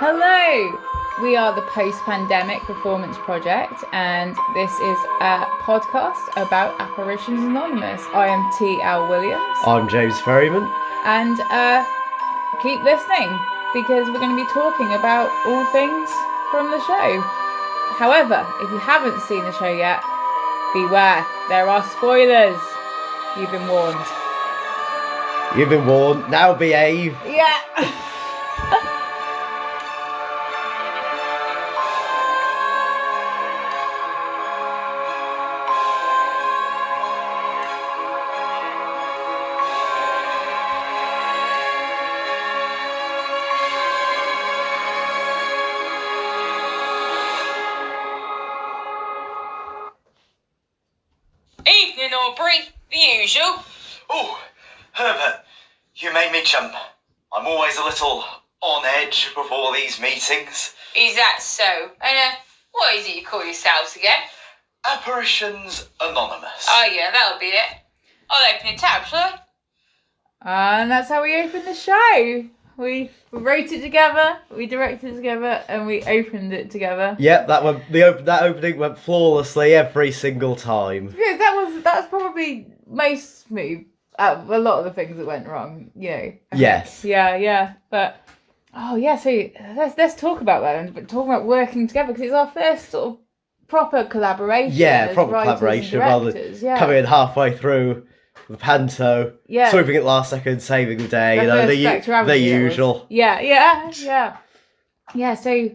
Hello! We are the Post-Pandemic Performance Project, and this is a podcast about Apparitions Anonymous. I am T.L.Williams. I'm James Ferriman. And keep listening, because we're going to be talking about all things from the show. However, if you haven't seen the show yet, beware, there are spoilers. You've been warned. You've been warned, now behave. Yeah! Evening, Aubrey. The usual. Oh, Herbert, you made me jump. I'm always a little on edge before these meetings. Is that so? And what is it you call yourselves again? Apparitions Anonymous. Oh yeah, that'll be it. I'll open a tab, shall I? And that's how we opened the show. We wrote it together, we directed it together, and we opened it together. Yep, that opening went flawlessly every single time. Yeah, that's probably most smooth. A lot of the things that went wrong, you know. Yes. Yeah. But so let's talk about that and talk about working together, because it's our first sort of proper collaboration. Yeah, proper collaboration rather than coming in halfway through the panto, swooping at last second, saving the day, the usual. Yeah. So,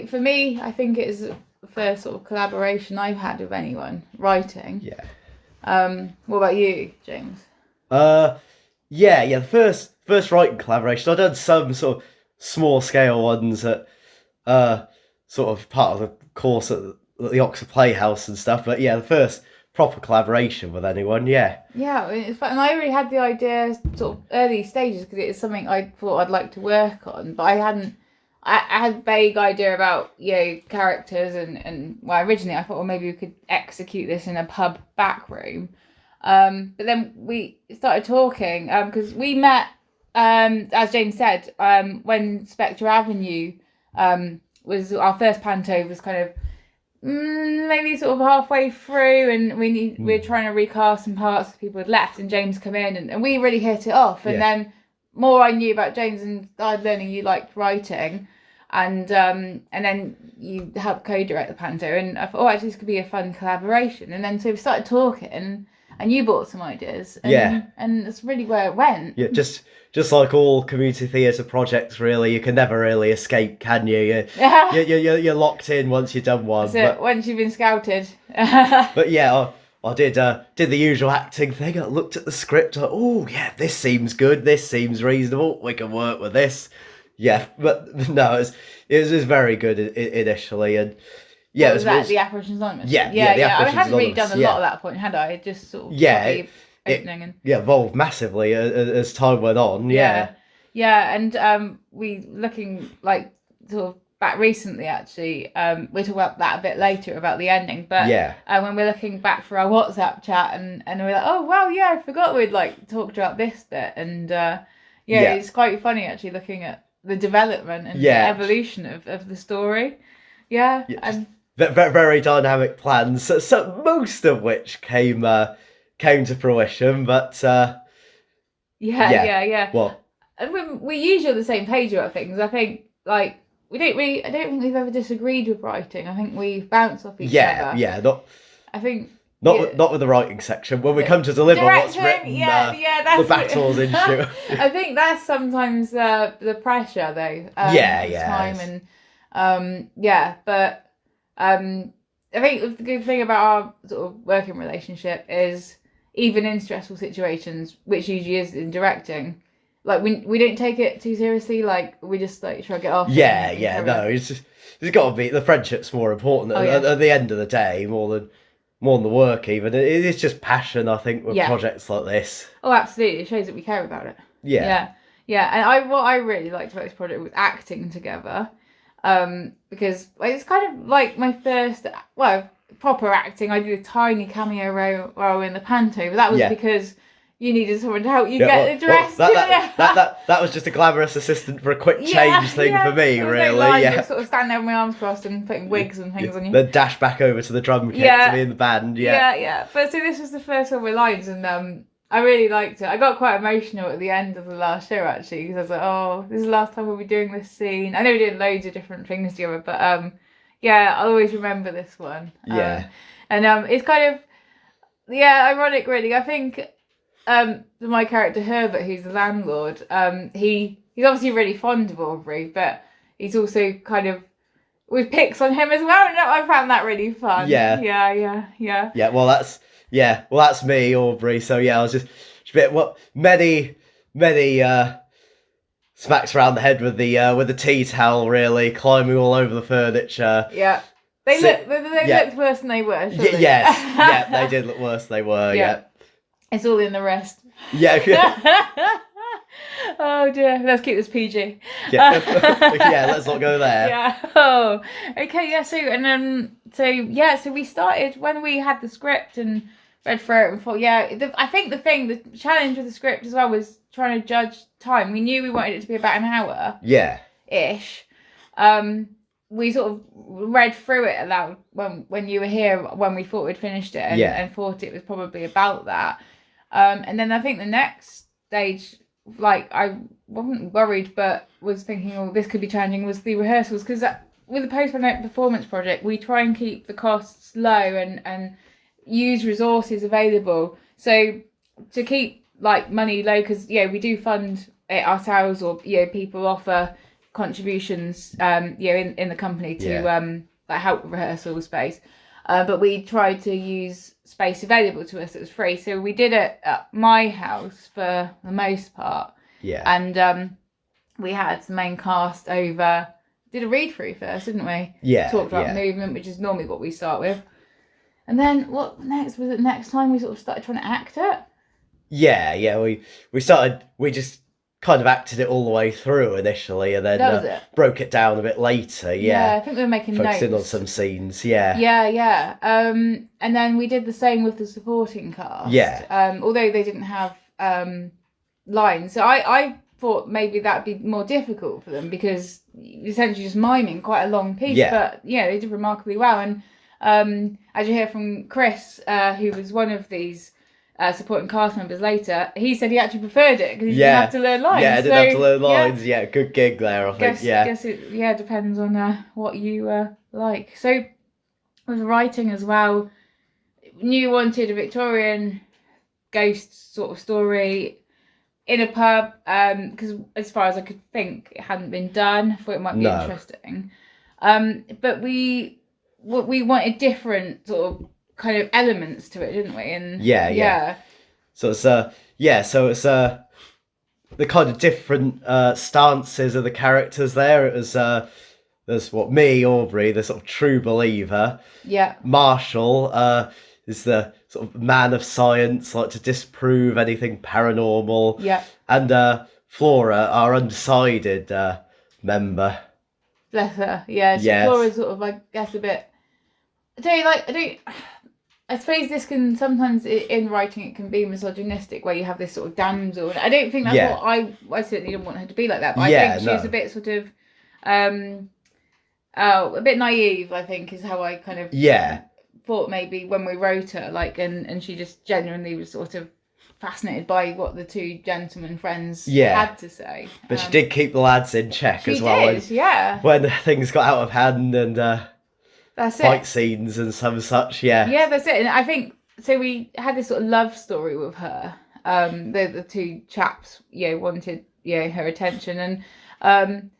for me, I think it is the first sort of collaboration I've had with anyone writing. Yeah. What about you, James? The first writing collaboration. I've done some sort of small scale ones at sort of part of the course at the Oxford Playhouse and stuff. But yeah, the first proper collaboration with anyone. Yeah, it's fun. And I already had the idea sort of early stages, because it is something I thought I'd like to work on, but I had a vague idea about, you know, characters and originally I thought, well, maybe we could execute this in a pub back room. But then we started talking, because we met, as James said, when Spectre Avenue was our first panto, was kind of maybe sort of halfway through, and we're trying to recast some parts that people had left, and James come in, and we really hit it off. And then more I knew about James, and started learning you liked writing, and then you helped co-direct the panto, and I thought, actually, this could be a fun collaboration. And then so we started talking, and you brought some ideas, and that's really where it went. Yeah, just like all community theatre projects, really, you can never really escape, can you? You're locked in once you've done one. So once you've been scouted. But yeah, I did the usual acting thing. I looked at the script. This seems good. This seems reasonable. We can work with this. Yeah, but no, it was very good initially, and yeah, was the Apparitions Anonymous? Yeah. I hadn't really done a lot at that point, had I? Just sort of opening and evolved massively as time went on. Yeah, and we looking like sort of back recently, actually. We'll talk about that a bit later about the ending, but when we're looking back for our WhatsApp chat, and we're like, oh wow, I forgot we'd like talked about this bit, and it's quite funny actually looking at the development and the evolution of the story. And very dynamic plans, so most of which came to fruition, but well, and we usually on the same page about things. I think I don't think we've ever disagreed with writing. I think we bounce off each other. Not with the writing section. When we come to deliver what's written, that's the battles ensue. I think that's sometimes the pressure, though. Time and but I think the good thing about our sort of working relationship is, even in stressful situations, which usually is in directing, like we don't take it too seriously. Like we just like shrug it off. It's got to be, the friendship's more important at the end of the day, more than the work. Even it's just passion, I think, with projects like this. Oh, absolutely! It shows that we care about it. Yeah. And what I really liked about this project was acting together, because it's kind of like my first proper acting. I did a tiny cameo role in the panto, but that was because you needed someone to help you Yeah, get the dress. that was just a glamorous assistant for a quick change thing for me, There was really. no line, Yeah. just sort of standing there with my arms crossed and putting wigs and things on you. Then dash back over to the drum kit to be in the band. Yeah. But so this was the first one with lines, and I really liked it. I got quite emotional at the end of the last show actually, because I was like, oh, this is the last time we'll be doing this scene. I know we did loads of different things together, but yeah, I'll always remember this one. Yeah. And it's kind of ironic really. I think my character Herbert, who's the landlord, he's obviously really fond of Aubrey, but he's also kind of with picks on him as well, and I found that really fun. Yeah. Well, that's me, Aubrey. So yeah, I was just a bit many smacks around the head with the tea towel, really climbing all over the furniture. Yeah. They looked worse than they were. Yes, they did look worse than they were. Yeah. It's all in the rest. Yeah. Oh dear, let's keep this PG. Yeah, let's not go there. Yeah. Oh, okay. Yeah. So we started when we had the script and read through it and thought, I think the challenge with the script as well was trying to judge time. We knew we wanted it to be about an hour. Yeah. Ish. We sort of read through it aloud when you were here when we thought we'd finished it and thought it was probably about that. And then I think the next stage, like I wasn't worried but was thinking, oh, this could be challenging, was the rehearsals, because with the post-pandemic performance project we try and keep the costs low and use resources available, so to keep like money low, because we do fund it ourselves, or people offer contributions in the company to like help with rehearsal space, but we tried to use space available to us that was free, so we did it at my house for the most part. And we had the main cast over, did a read through first, didn't we? Talked about movement, which is normally what we start with, and then what next? Was it next time we sort of started trying to act it? We just kind of acted it all the way through initially, and then broke it down a bit later. I think we were making focusing notes on some scenes. And then we did the same with the supporting cast, although they didn't have lines, so I thought maybe that'd be more difficult for them, because essentially just miming quite a long piece, but they did remarkably well. And as you hear from Chris, who was one of these supporting cast members later, he said he actually preferred it because he didn't have to learn lines. I didn't have to learn lines. Good gig there, I think. Guess it depends on what you like. So with writing as well, you wanted a Victorian ghost sort of story in a pub, because as far as I could think, it hadn't been done. I thought it might be interesting, but we wanted different sort of kind of elements to it, didn't we? And so it's the kind of different stances of the characters there. It was there's me, Aubrey, the sort of true believer. Marshall is the sort of man of science, like to disprove anything paranormal. And Flora, our undecided member. Bless her. Flora's sort of, I guess, a bit. I suppose this can sometimes, in writing, it can be misogynistic, where you have this sort of damsel. I don't think that's what I certainly didn't want her to be like that, but I think she was a bit sort of, a bit naive, I think, is how I kind of thought maybe when we wrote her, like, and she just genuinely was sort of fascinated by what the two gentlemen friends had to say. But she did keep the lads in check as well. When things got out of hand and... That's fight scenes and some such, that's it. And I think so. We had this sort of love story with her. The two chaps, wanted her attention, and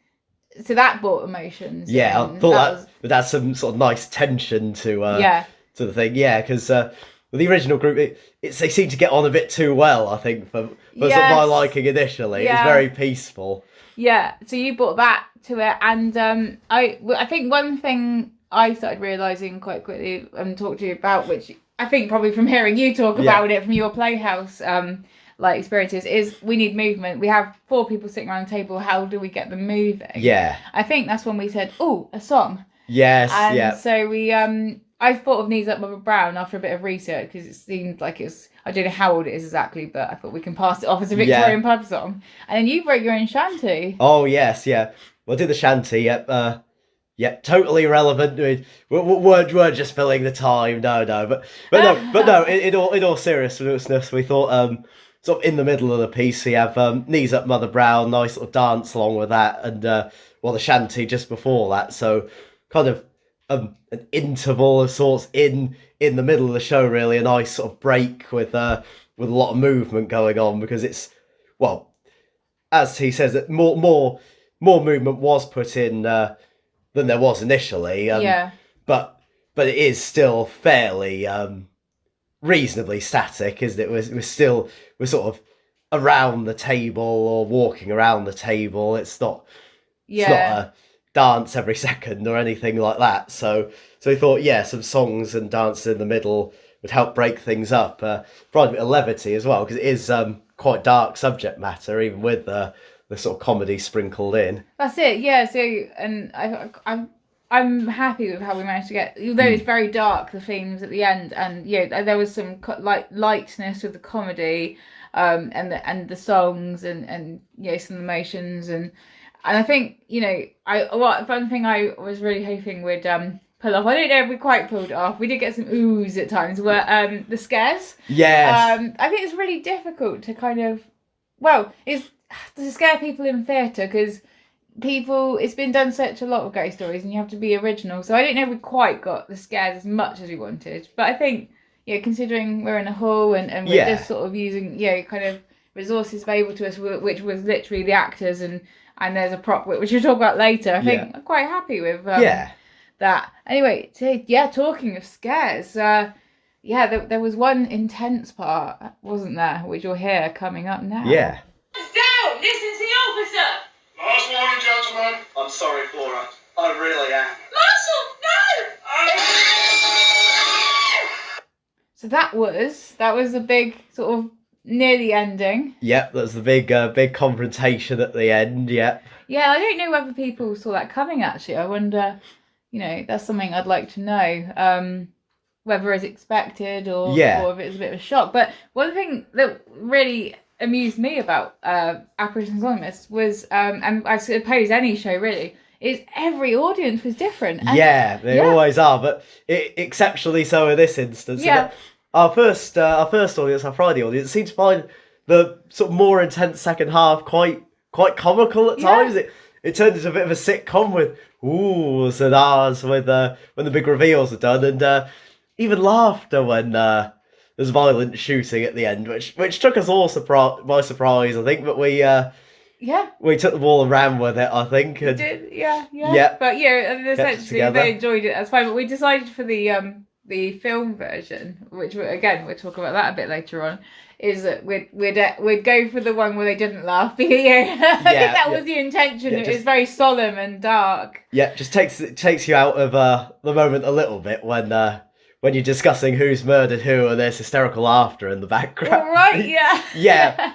so that brought emotions. I thought that had some sort of nice tension to the thing. Because with the original group, they seemed to get on a bit too well. I think for sort of my liking initially, it was very peaceful. So you brought that to it, and I think one thing I started realising quite quickly and talked to you about, which I think probably from hearing you talk about it from your Playhouse like experiences, is we need movement. We have 4 people sitting around the table. How do we get them moving? I think that's when we said, a song. Yes. So we I thought of Knees Up Mother Brown after a bit of research because it seemed like it's, I don't know how old it is exactly, but I thought we can pass it off as a Victorian pub song. And then you wrote your own shanty. Oh yes, yeah. We'll do the shanty. Yep. Yep. Totally relevant. I mean, we're just filling the time. No. But no. In all seriousness, we thought sort of in the middle of the piece we have Knees Up Mother Brown, nice little dance along with that, and well, the shanty just before that. So kind of an interval of sorts in the middle of the show, really a nice sort of break with a lot of movement going on, because it's, well, as he says, that more movement was put in than there was initially. But it is still fairly reasonably static, isn't it? We're sort of around the table or walking around the table. It's not a dance every second or anything like that. So we thought, some songs and dance in the middle would help break things up, provide a bit of levity as well, because it is quite dark subject matter, even with the sort of comedy sprinkled in. That's it, yeah. So, and I'm happy with how we managed to get, although it's very dark, the themes at the end, and there was some lightness with the comedy, and the songs, and some emotions, and I think one thing I was really hoping would pull off. I don't know if we quite pulled it off. We did get some oohs at times. Were the scares? Yes. I think it's really difficult to kind of, it's to scare people in theatre, because it's been done such a lot of ghost stories, and you have to be original. So I don't know if we quite got the scares as much as we wanted. But I think, considering we're in a hall and we're just sort of using, kind of resources available to us, which was literally the actors, and there's a prop which we'll talk about later. I think I'm quite happy with that. Anyway, talking of scares, there was one intense part, wasn't there, which you'll hear coming up now. Yeah. Down! Listen to the officer! Last warning, gentlemen. I'm sorry, Flora. I really am. Marshal, no! So that was a big sort of near the ending. Yep, that's the big confrontation at the end. Yep. Yeah, I don't know whether people saw that coming. Actually, I wonder. That's something I'd like to know. Whether it's expected or if it was a bit of a shock. But one thing that really amused me about Apparitions Anonymous was, and I suppose any show really, is every audience was different. And they always are, but exceptionally so in this instance. Yeah. Our first audience, our Friday audience, seemed to find the sort of more intense second half quite comical at times. It turned into a bit of a sitcom with oohs and ahs when the big reveals are done, and even laughter when there's violent shooting at the end, which took us all by surprise, I think. But we took the ball and ran with it, I think. And, did, yeah. But essentially they enjoyed it. That's fine. But we decided for the film version, which we'll talk about that a bit later on, is that we'd go for the one where they didn't laugh. I think that was the intention. It was very solemn and dark. Yeah, just takes you out of the moment a little bit when you're discussing who's murdered who and there's hysterical laughter in the background. All right, yeah. Yeah.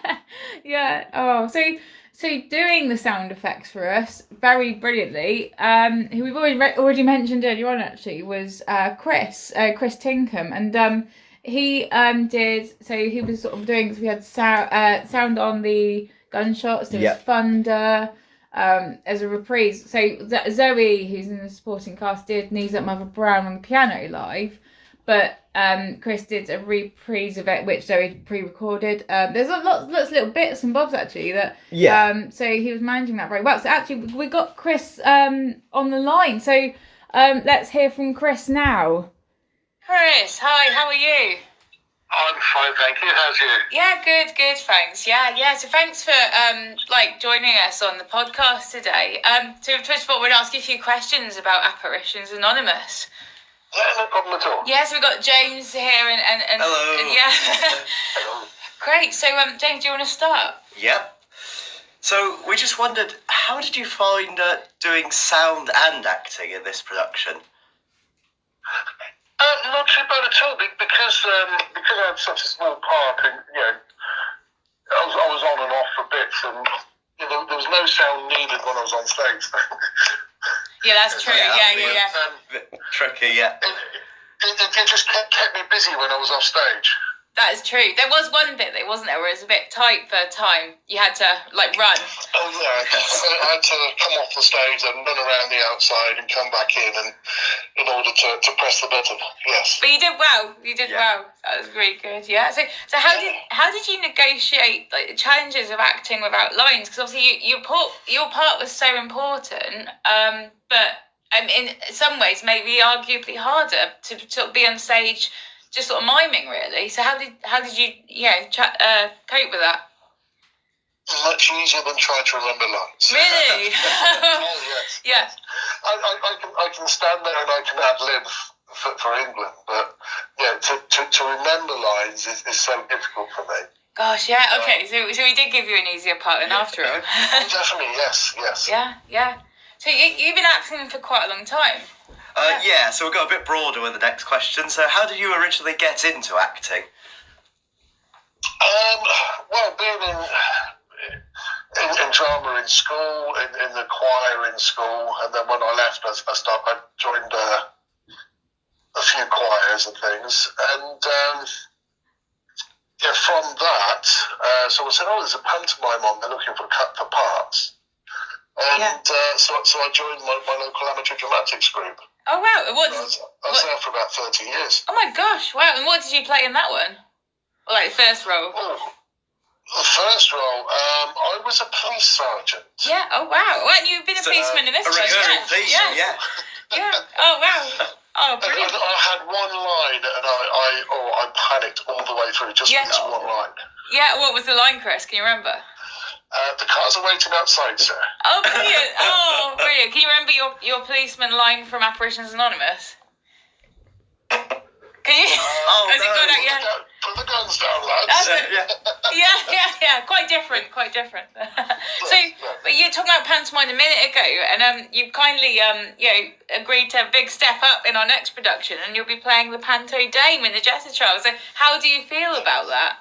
Yeah. Oh, so doing the sound effects for us very brilliantly, who we've already mentioned earlier on actually, was Chris Tinkham, and he he was sort of doing, so we had sound on the gunshots, there was thunder, as a reprise. So Zoe, who's in the supporting cast, did Knees Up Mother Brown on the piano live, but Chris did a reprise of it, which Zoe pre-recorded. There's lots of little bits and bobs actually that so he was managing that very well. So actually we got Chris on the line, so let's hear from Chris now. Chris, hi, how are you? I'm fine, thank you. How's you? Yeah, good, thanks. Yeah. So thanks for joining us on the podcast today. So first of all, we'd ask you a few questions about Apparitions Anonymous. Yeah, no problem at all. Yeah, so we've got James here and Hello. Yeah. Hello. Great. So James, do you want to start? Yep. So we just wondered, how did you find doing sound and acting in this production? Not too bad at all, because I had such a small part, and I was on and off for bits, and there was no sound needed when I was on stage. Yeah, that's true. Yeah. Bit tricky, yeah. it just kept me busy when I was off stage. That is true. There was one bit that wasn't there where it was a bit tight for time. You had to like run. Oh yeah, I had to come off the stage and run around the outside and come back in order to press the button. Yes. But you did well. You did well. That was really good. Yeah. So how did you negotiate like the challenges of acting without lines? Because obviously your part was so important. But in some ways maybe arguably harder to sort of be on stage. Just sort of miming, really. So how did you cope with that? Much easier than trying to remember lines. Really? Oh yes. Yeah. I can stand there and I can ad lib for England, but yeah, to remember lines is so difficult for me. Gosh, yeah. Okay, so we did give you an easier part then, after all. Definitely, yes. Yeah. So you've been acting for quite a long time. So we'll go a bit broader with the next question. So how did you originally get into acting? Well, being in drama in school, in the choir in school, and then when I left, I joined a few choirs and things, and from that, so I said, there's a pantomime on, they're looking for parts. And so I joined my local amateur dramatics group. Oh, wow. I was there for about 30 years. Oh, my gosh. Wow. And what did you play in that one? Or, like, first role? Oh, the first role, I was a police sergeant. Yeah. Oh, wow. Well, you've been a policeman in this one. Yeah. Oh, wow. Oh, brilliant. And I had one line, and I panicked all the way through just with this one line. Yeah. What was the line, Chris? Can you remember? The cars are waiting outside, sir. Oh, brilliant. Oh, brilliant. Can you remember your policeman line from Apparitions Anonymous? Can you? Has it gone out? Yeah. Put the guns down, lads. That's it. Yeah. Quite different. So, but you were talking about pantomime a minute ago, and you kindly agreed to a big step up in our next production, and you'll be playing the Panto Dame in the Jester Trial. So, how do you feel about that?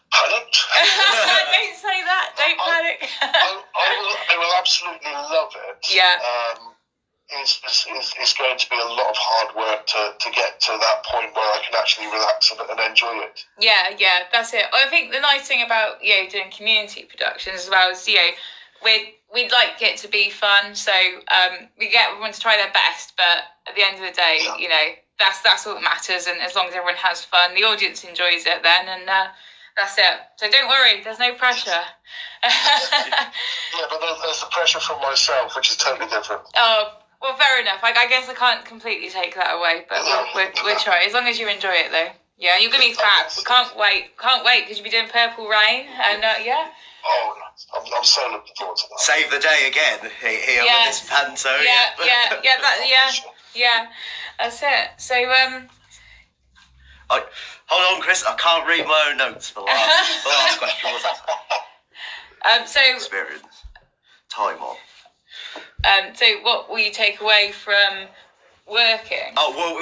Panicked? Don't say that. Don't panic. I will absolutely love it. Yeah. It's going to be a lot of hard work to get to that point where I can actually relax and enjoy it. Yeah, that's it. I think the nice thing about doing community productions as well is we'd like it to be fun, so we get everyone to try their best, but at the end of the day, that's all that matters, and as long as everyone has fun, the audience enjoys it then, and that's it. So don't worry, there's no pressure. Yeah, but there's the pressure from myself, which is totally different. Oh, well, fair enough. I guess I can't completely take that away, but we'll try. As long as you enjoy it, though. Yeah, you're going to be fab. We can't wait because you'll be doing Purple Rain, and yeah. Oh, I'm so looking forward to that. Save the day again here with this panto. Yeah. That's it. So, hold on, Chris. I can't read my own notes for the last question. What was that? So experience, time on. So what will you take away from working? Oh, what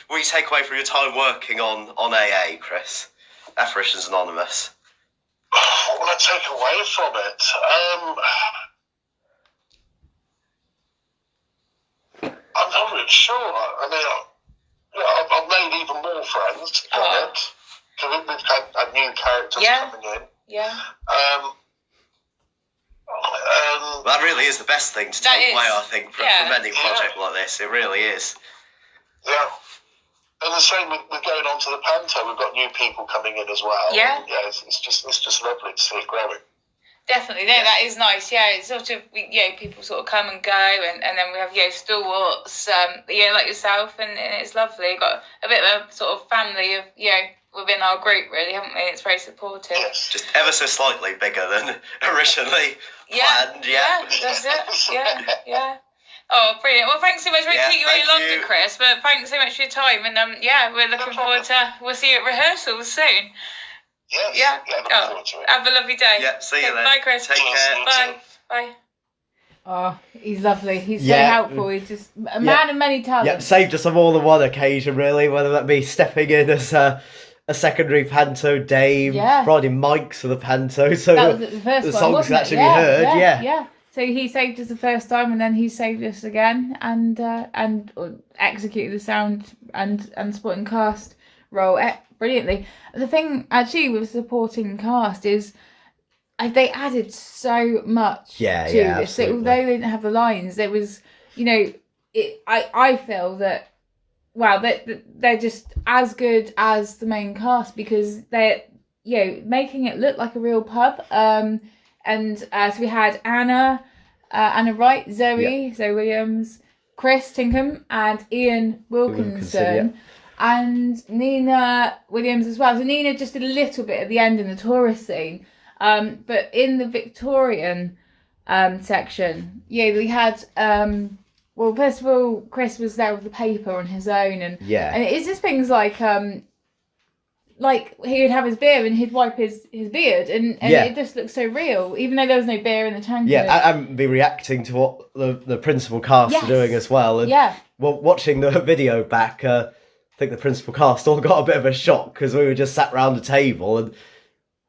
will you take away from your time working on AA, Chris? Apparitions Anonymous. What will I take away from it? I'm not really sure. I mean, I've made even more friends from it. Because we've had new characters coming in. Yeah. That really is the best thing to take away, I think, from any project like this. It really is. Yeah. And the same with going on to the Panto. We've got new people coming in as well. Yeah. And it's just lovely to see it growing. Definitely, that is nice. Yeah, it's sort of people sort of come and go, and then we have stalwarts, like yourself, and it's lovely. We've got a bit of a sort of family of within our group, really, haven't we? It's very supportive. Yes. Just ever so slightly bigger than originally planned. Yeah, that's it. Yeah. Oh, brilliant. Well, thanks so much. We won't keep you any longer, Chris, but thanks so much for your time, and we're looking forward to. We'll see you at rehearsals soon. Yes. Yeah. Have a lovely day. Yeah. See you then. Bye, Chris. Take care. Bye. Oh, he's lovely. He's so helpful. He's just a man of many talents. Yeah, saved us on more than one occasion, really, whether that be stepping in as a secondary panto dame, providing mics for the panto, so that was the first the one, songs wasn't can actually be heard. Yeah. So he saved us the first time, and then he saved us again, and executed the sound and supporting cast role brilliantly. The thing actually with supporting cast is they added so much to this. So although they didn't have the lines, there was, I feel that they're just as good as the main cast, because they're making it look like a real pub. And so we had Anna Wright, Zoe Williams, Chris Tinkham, and Ian Wilkinson. And Nina Williams as well. So Nina just did a little bit at the end in the tourist scene. But in the Victorian section, we had first of all, Chris was there with the paper on his own, and it's just things like he would have his beer and he'd wipe his beard, and it just looks so real, even though there was no beer in the tank. And be reacting to what the principal cast are doing as well. And watching the video back, I think the principal cast all got a bit of a shock, because we were just sat around the table, and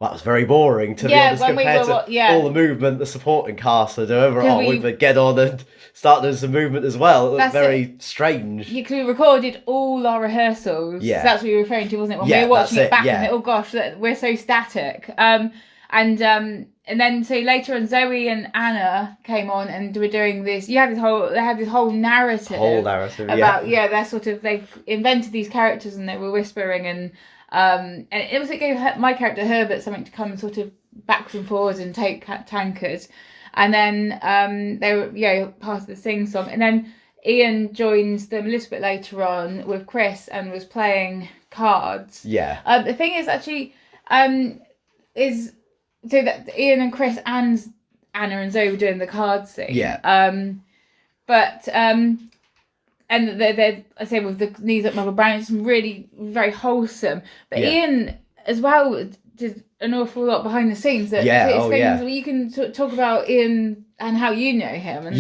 that was very boring, to be honest, compared to all the movement the supporting cast are doing. We would get on and start doing some movement as well. It looked very strange. Yeah, because we recorded all our rehearsals. Yeah. So that's what you were referring to, wasn't it? When we were watching it back, and oh gosh, we're so static. And then so later on, Zoe and Anna came on and were doing this. They had this whole narrative. About they've invented these characters, and they were whispering, and it also gave my character Herbert something to come sort of backwards and forwards and take tankards. And then they were part of the sing song, and then Ian joins them a little bit later on with Chris and was playing cards. The thing is actually is so that Ian and Chris and Anna and Zoe were doing the card scene. And they're I say with the knees up Marble Brown, it's really very wholesome. But Ian as well did an awful lot behind the scenes. Where you can talk about Ian and how you know him.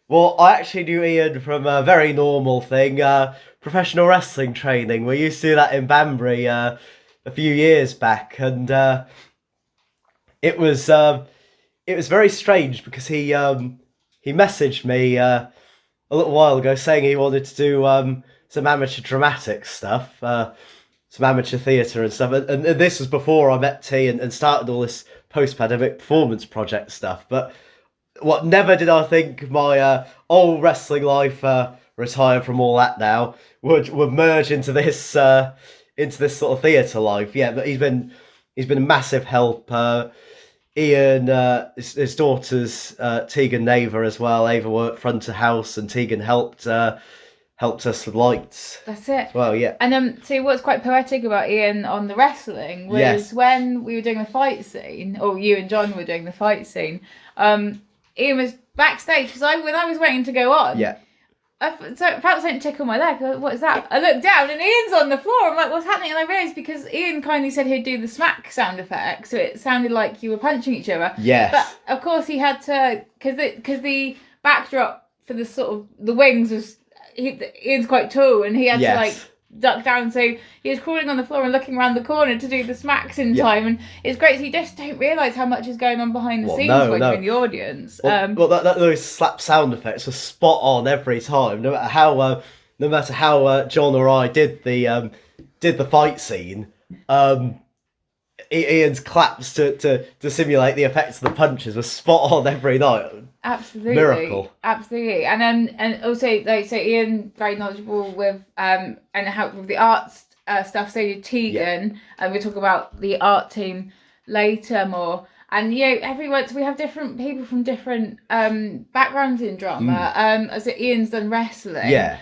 Well, I actually knew Ian from a very normal thing, professional wrestling training. We used to do that in Banbury a few years back, and it was very strange, because he messaged me a little while ago saying he wanted to do some amateur dramatic stuff, some amateur theatre and stuff. And this was before I met T and started all this post-pandemic performance project stuff. But never did I think my old wrestling life, retired from all that now, would merge into this sort of theatre life. Yeah, but he's been a massive help. Ian, his daughters, Tegan and Ava as well. Ava worked front of house, and Tegan helped us with lights. That's it. Well, yeah. And so what's quite poetic about Ian on the wrestling was when we were doing the fight scene, or you and John were doing the fight scene. Ian was backstage, because when I was waiting to go on, I felt something tickle my leg. What is that? I looked down and Ian's on the floor. I'm like, what's happening? And I realised because Ian kindly said he'd do the smack sound effect, so it sounded like you were punching each other. Yes. But of course he had to, because the backdrop for the sort of the wings was, Ian's quite tall, and he had to duck down, so he was crawling on the floor and looking around the corner to do the smacks in time. And it's great, so you just don't realise how much is going on behind the scenes when you're in the audience. Those slap sound effects were spot on every time, no matter how John or I did the fight scene. Ian's claps to simulate the effects of the punches were spot on every night. Absolutely, miracle. Absolutely, and also Ian very knowledgeable with and helped with the arts stuff. So did Tegan, and we'll talk about the art team later more. And everyone, so we have different people from different backgrounds in drama. As Ian's done wrestling. Yeah.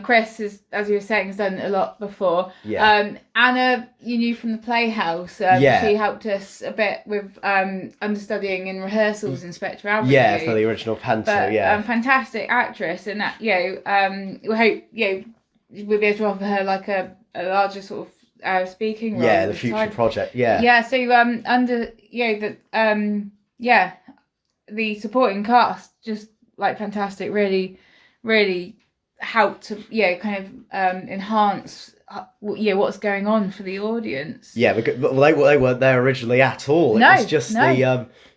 Chris is, as you were saying, has done a lot before. Yeah. Anna, you knew from the Playhouse. She helped us a bit with understudying in rehearsals in Spectre Avenue. Yeah, for the original Panto. Fantastic actress, and that we hope we'll be able to offer her like a larger sort of speaking role. Yeah, the future project. Yeah. Yeah. So under the supporting cast just like fantastic. Really, really helped to kind of enhance what's going on for the audience. Yeah, because they weren't there originally at all. It was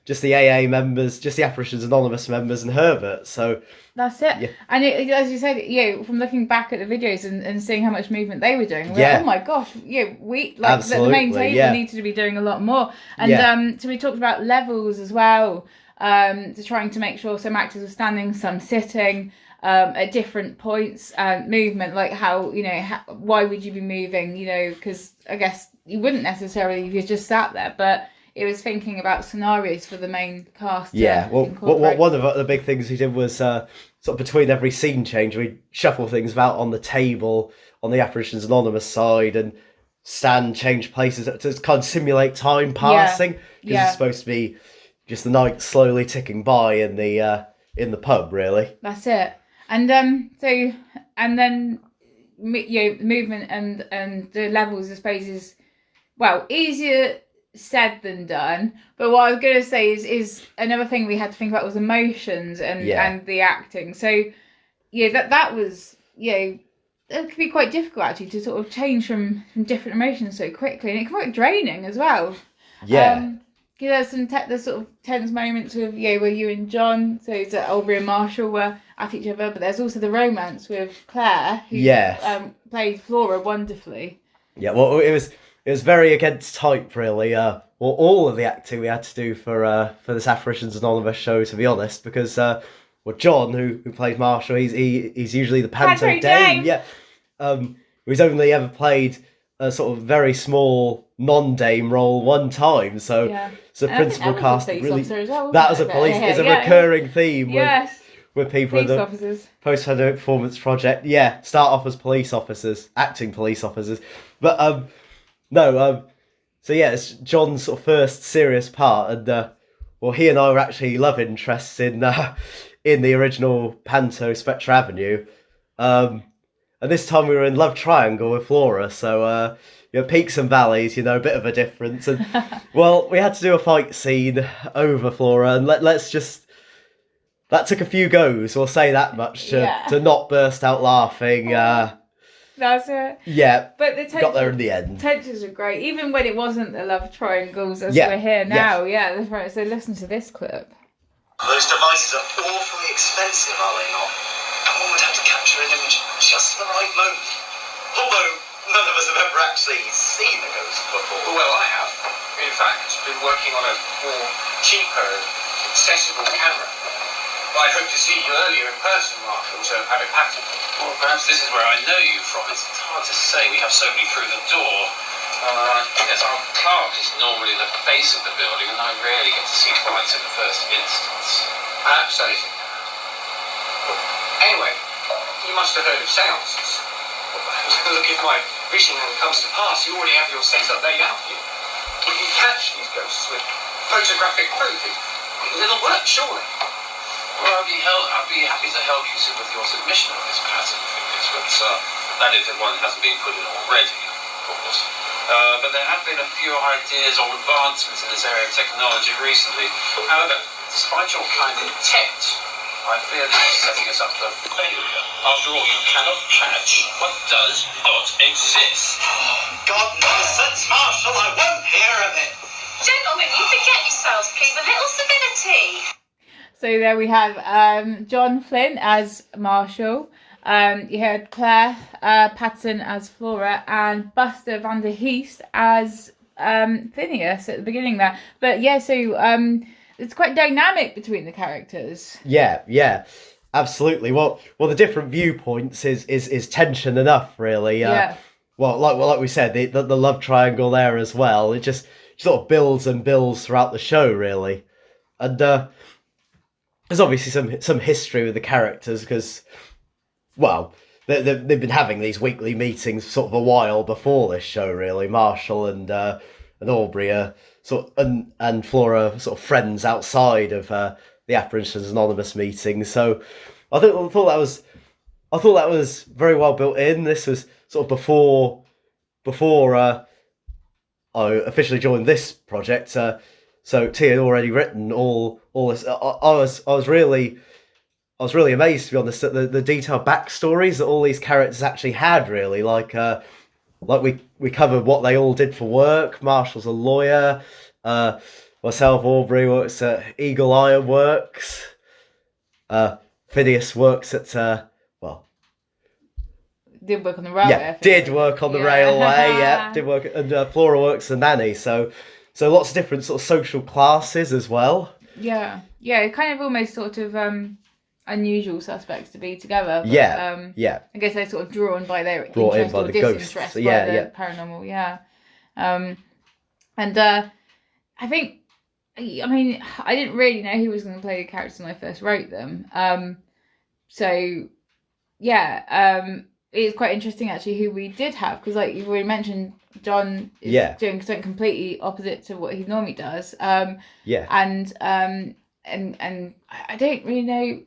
just the AA members, just the Apparitions Anonymous members and Herbert. So that's it. Yeah. And as you said, from looking back at the videos and seeing how much movement they were doing, yeah. Like, oh my gosh, we like the main table needed to be doing a lot more. And so we talked about levels as well, to trying to make sure some actors were standing, some sitting, at different points, movement, like how, why would you be moving, because I guess you wouldn't necessarily if you just sat there, but it was thinking about scenarios for the main cast. Yeah, well, one of the big things we did was sort of between every scene change, we'd shuffle things about on the table on the Apparitions Anonymous side and change places to kind of simulate time passing, because it's supposed to be just the night slowly ticking by in the pub, really. That's it. And then movement and the levels, I suppose, is easier said than done. But what I was going to say is another thing we had to think about was emotions and the acting. So that was it could be quite difficult actually to sort of change from different emotions so quickly, and it can be quite draining as well. There's there's sort of tense moments with where you and John, so it's Aubrey and Marshall were at each other, but there's also the romance with Claire, who played Flora wonderfully. Yeah, well, it was very against type, really. All of the acting we had to do for this Apparitions Anonymous show, to be honest, because John, who plays Marshall, he's usually the panto dame. Yeah, he's only ever played a sort of very small non-dame role one time, so the principal cast really that was a police is a recurring theme with people in the post-pandemic performance project. Start off as police officers, acting police officers, but so it's John's sort of first serious part, and he and I were actually love interests in the original panto Spectre Avenue, and this time we were in love triangle with Flora, so peaks and valleys, a bit of a difference, and we had to do a fight scene over Flora, and that took a few goes, we'll say that much, to not burst out laughing. That's it. Yeah, but the got there in the end. Tensions are great, even when it wasn't the love triangles as we're here now. That's right. So listen to this clip. Those devices are awfully expensive, are they not? And one would have to capture an image at just the right moment. Although none of us have ever actually seen a ghost before. Well, I have. In fact, been working on a more cheaper, accessible camera. I hope to see you earlier in person, Marshall, to have it patterned. Well, perhaps this is where I know you from. It's hard to say. We have so many through the door. Yes, our clerk is normally the face of the building, and I rarely get to see clients in the first instance. Absolutely. Anyway, you must have heard of seances. Look, if my vision comes to pass, you already have your setup laid out for you. You can catch these ghosts with photographic proof. It'll work, surely. Well, I'd be happy to help you with your submission of this pattern figures, but that is if one hasn't been put in already, of course. But there have been a few ideas or advancements in this area of technology recently. However, despite your kind intent, I fear this is setting us up for failure. After all, you cannot catch what does not exist. God, nonsense, Marshall, I won't hear of it. Gentlemen, you forget yourselves, please. A little civility. So there we have John Flynn as Marshall. You heard Claire Patton as Flora and Buster van der Heest as Phineas at the beginning there. But so it's quite dynamic between the characters. Yeah, absolutely. Well, the different viewpoints is tension enough, really. Well, like we said, the love triangle there as well. It just sort of builds and builds throughout the show, really, and there's obviously some history with the characters because, they've been having these weekly meetings sort of a while before this show, really. Marshall and Aubrey are and Flora sort of friends outside of the Apparitions Anonymous meetings. So I thought that was very well built in. This was sort of before I officially joined this project. So T had already written all this. I was really amazed, to be honest, at the detailed backstories that all these characters actually had. Really, like like we covered what they all did for work. Marshall's a lawyer. Myself, Aubrey works at Eagle Iron Works. Phineas works at Did work on the railway. yeah, did work on the railway. Yeah, did work, and Flora works as a nanny. So lots of different sort of social classes as well. Yeah, kind of almost sort of unusual suspects to be together. But, yeah. I guess they're sort of drawn by their Brought in interest by or the disinterest ghosts. by Yeah, the yeah. paranormal. Yeah, and I think, I mean, I didn't really know who was going to play the characters when I first wrote them. So yeah, it's quite interesting actually who we did have, because like you've already mentioned, John is doing something completely opposite to what he normally does. And I don't really know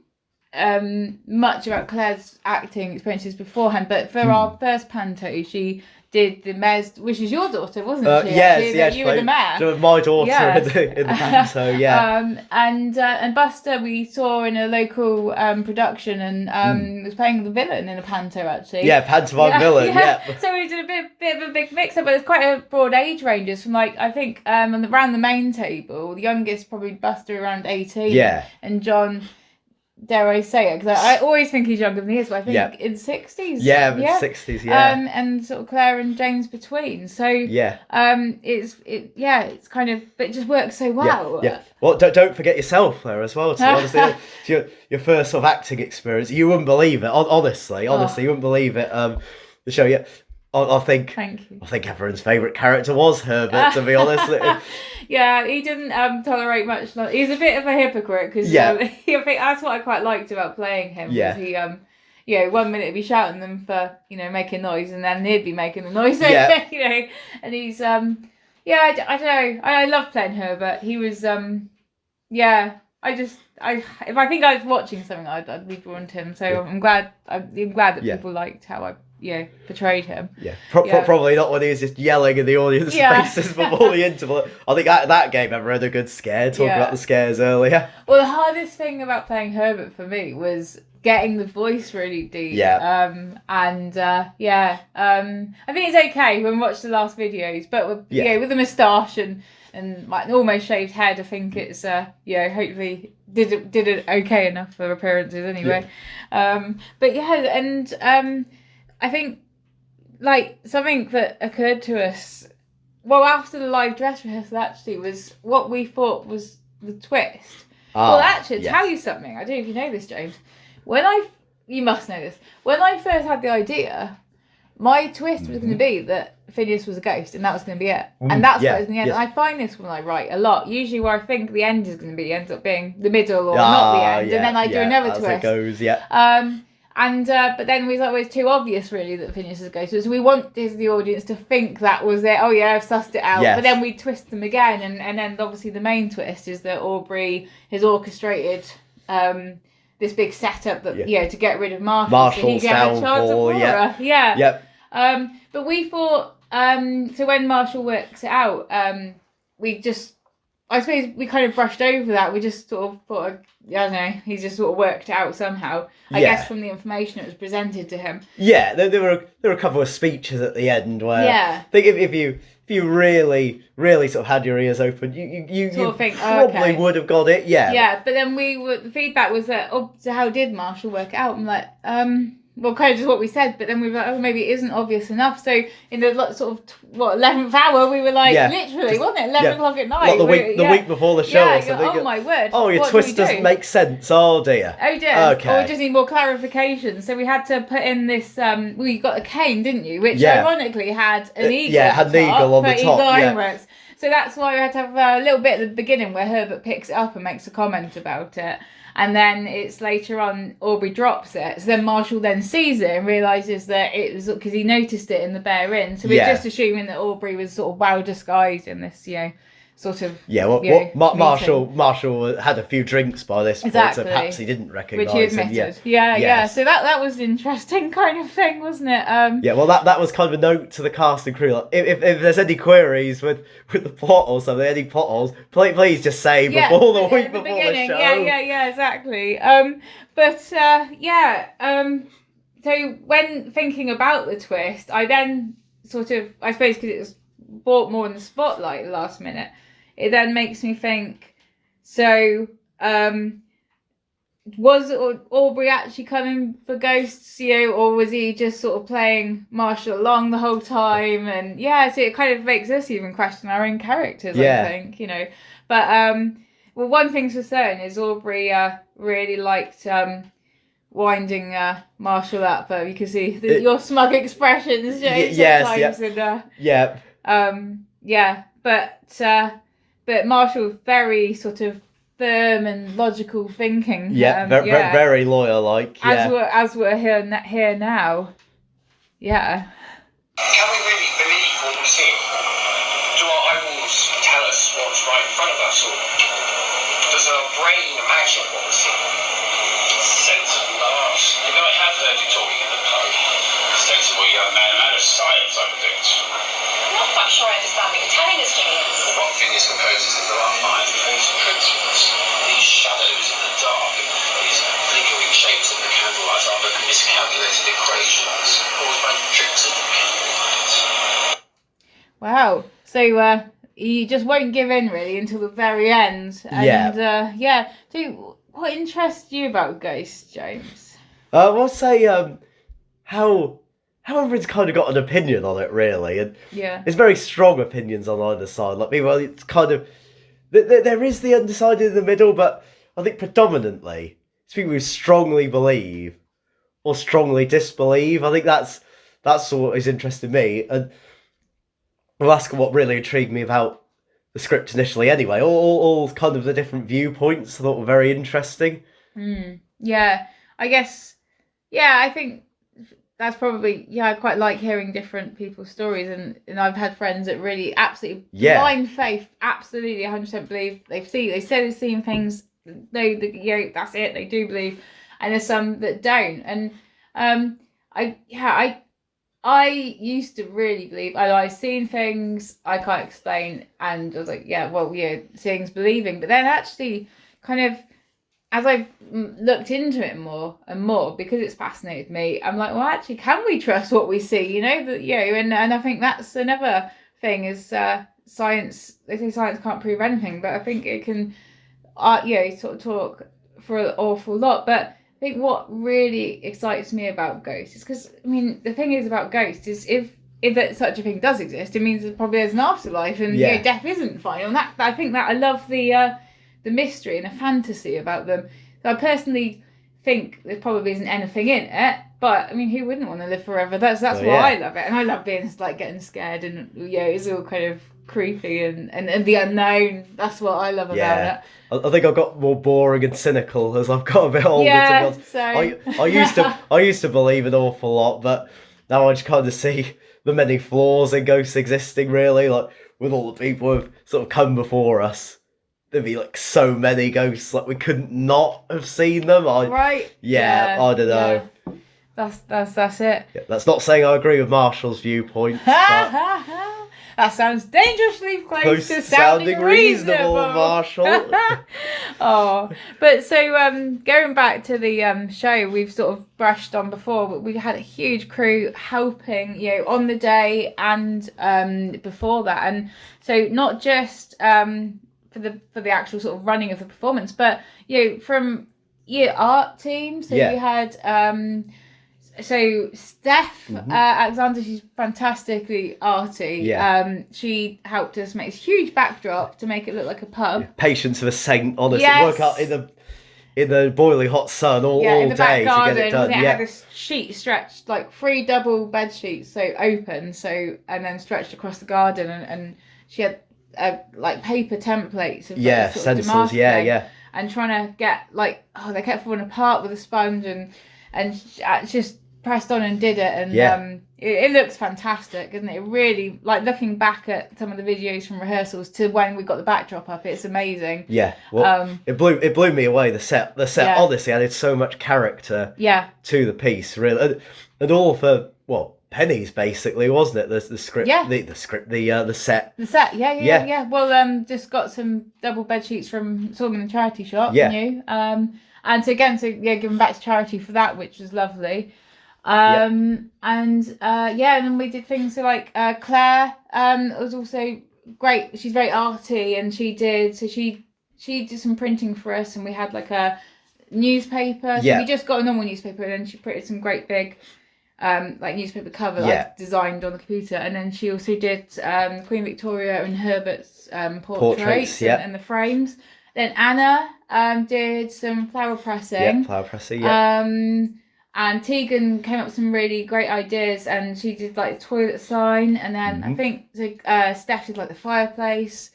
much about Claire's acting experiences beforehand, but for our first panto, she did the mayor's, which is your daughter, wasn't she? Yes, you were the mayor. She was my daughter in the panto, yeah. And Buster we saw in a local production, and was playing the villain in a panto actually. Yeah, pantomime villain. Yeah. So we did a bit of a big mix up, but it's quite a broad age ranges from like I think around the main table, the youngest probably Buster around 18. Yeah. And John, dare I say it, because I always think he's younger than he is, but I think in 60s. Yeah, 60s, yeah. And sort of Claire and James between. So it's kind of, but it just works so well. Yeah. Well, don't forget yourself there as well. To be honest, your first sort of acting experience, you wouldn't believe it. Honestly, you wouldn't believe it. The show, I think. Thank you. I think everyone's favourite character was Herbert. To be honest. Yeah, he didn't tolerate much. He's a bit of a hypocrite because I think that's what I quite liked about playing him. Yeah. Was he 1 minute he'd be shouting them for making noise, and then he'd be making the noise. Yeah. And he's I don't know. I love playing Herbert. He was if I think I was watching something, I'd be drawn to him. So I'm glad that people liked how I portrayed him. Yeah, probably not when he was just yelling in the audience faces before the interval. I think that game ever had a good scare. Talking about the scares earlier. Well, the hardest thing about playing Herbert for me was getting the voice really deep. Yeah. I think it's okay when we watch the last videos, but with the moustache and like almost shaved head, I think it's hopefully did it okay enough for appearances anyway. I think like something that occurred to us after the live dress rehearsal actually was what we thought was the twist. Tell you something. I don't know if you know this, James. You must know this. When I first had the idea, my twist was going to be that Phineas was a ghost, and that was going to be it. And that's what it was going to end. And I find this when I write a lot. Usually where I think the end is going to be, ends up being the middle or not the end. And then I do another twist. As it goes, but then we thought it was too obvious really that Phineas is a ghost. So we wanted the audience to think that was it. Oh yeah, I've sussed it out. Yes. But then we twist them again, and then obviously the main twist is that Aubrey has orchestrated this big setup that to get rid of Marshall so he can have a chance of horror. But we thought so when Marshall works it out, I suppose we kind of brushed over that. We just sort of thought, I don't know, he just sort of worked it out somehow. I guess from the information that was presented to him. Yeah, there were a couple of speeches at the end where I think if you really sort of had your ears open, you probably would have got it. Yeah. Yeah, but then the feedback was that, so how did Marshall work it out? I'm like, well, kind of just what we said, but then we were like, maybe it isn't obvious enough. So in the sort of 11th hour, we were like, literally, wasn't it? 11 o'clock at night. Like the week before the show. Oh my word. Oh, your twist doesn't make sense. Oh dear. Oh dear. Okay. Or we just need more clarification. So we had to put in this. You got a cane, didn't you? Which ironically had an eagle. Yeah, had an eagle on the top. Eagle Ironworks. So that's why we had to have a little bit at the beginning where Herbert picks it up and makes a comment about it. And then it's later on, Aubrey drops it. So then Marshall then sees it and realises that it was because he noticed it in the Bear Inn. So we're just assuming that Aubrey was sort of well disguised in this, sort of. Yeah, Marshall had a few drinks by this point, so perhaps he didn't recognise him. Which he admitted. Yeah. So that was an interesting kind of thing, wasn't it? That was kind of a note to the cast and crew. Like, if there's any queries with the plot or something, any plot holes, please just say before the show. Yeah, exactly. So when thinking about the twist, I then sort of, I suppose because it was brought more in the spotlight at the last minute, it then makes me think, so was Aubrey actually coming for ghosts, or was he just sort of playing Marshall along the whole time? And so it kind of makes us even question our own characters, I think, But well, one thing's for certain is Aubrey really liked winding Marshall up. You can see your smug expressions, James, sometimes. But Marshall's very sort of firm and logical thinking. Very lawyer-like. As we're here now. Yeah. Can we really believe what we see? Do our eyeballs tell us what's right in front of us, or does our brain imagine what we see? Sensible ask. You know, I have heard you talking in the pub. Sensible young man, a man of science, I predict. I'm not quite sure I understand what you're telling us, James. One thing is composed is that there are five basic principles. These shadows in the dark, these flickering shapes in the candlelight are but miscalculated equations caused by tricks of the candlelight. Wow. So you just won't give in really until the very end. And so what interests you about ghosts, James? I'll say how everyone's kind of got an opinion on it, really, and there's very strong opinions on either side. Like, meanwhile, it's kind of there is the undecided in the middle, but I think predominantly it's people who strongly believe or strongly disbelieve. I think that's what is interesting me, and well, that's what really intrigued me about the script initially. Anyway, all kind of the different viewpoints I thought were very interesting. Yeah, I guess. Yeah, I think that's probably, I quite like hearing different people's stories, and I've had friends that really absolutely blind faith, absolutely 100% believe they said they've seen things, that's it, they do believe, and there's some that don't, and I used to really believe, I've seen things I can't explain, and I was like, seeing's believing, but then actually kind of, as I've looked into it more and more, because it's fascinated me, I'm like, well, actually, can we trust what we see? And I think that's another thing is science. They say science can't prove anything, but I think it can, sort of talk for an awful lot. But I think what really excites me about ghosts is because, the thing is about ghosts is if such a thing does exist, it means there probably is an afterlife, and death isn't final. And I think that I love the mystery and the fantasy about them. So I personally think there probably isn't anything in it, but who wouldn't want to live forever? That's why I love it, and I love being like getting scared, and it's all kind of creepy and the unknown. That's what I love about it. I think I've got more boring and cynical as I've got a bit older. So I used to believe an awful lot, but now I just kind of see the many flaws in ghosts existing. Really, like with all the people who've sort of come before us. There'd be like so many ghosts, like we couldn't not have seen them. I don't know. That's it. Yeah, that's not saying I agree with Marshall's viewpoint. That sounds dangerously close to sounding reasonable, Marshall. But so going back to the show, we've sort of brushed on before, but we had a huge crew helping, on the day and before that, and so not just for the actual sort of running of the performance, but from art team. So you had so Steph Alexander, she's fantastically arty. She helped us make this huge backdrop to make it look like a pub. Patience of a saint, honestly. Work out in the boiling hot sun all in the day back garden, to get it done. It had this sheet stretched, like 3 double bed sheets, so open, and then stretched across the garden, and she had like paper templates of stencils, and trying to get they kept falling apart with a sponge, and just pressed on and did it, and it looks fantastic, doesn't it? It really, like, looking back at some of the videos from rehearsals to when we got the backdrop up, it's amazing. It blew me away. The set honestly added so much character to the piece, really, and all for pennies, basically, wasn't it? The script, the set. Well, just got some double bed sheets saw them in the charity shop. And so again, giving back to charity for that, which was lovely. And then we did things so like Claire was also great. She's very arty, and she did some printing for us, and we had like a newspaper. So we just got a normal newspaper, and then she printed some great big like newspaper cover like designed on the computer. And then she also did Queen Victoria and Herbert's portraits and the frames. Then Anna did some flower pressing. And Tegan came up with some really great ideas, and she did like the toilet sign, and then I think Steph did like the fireplace.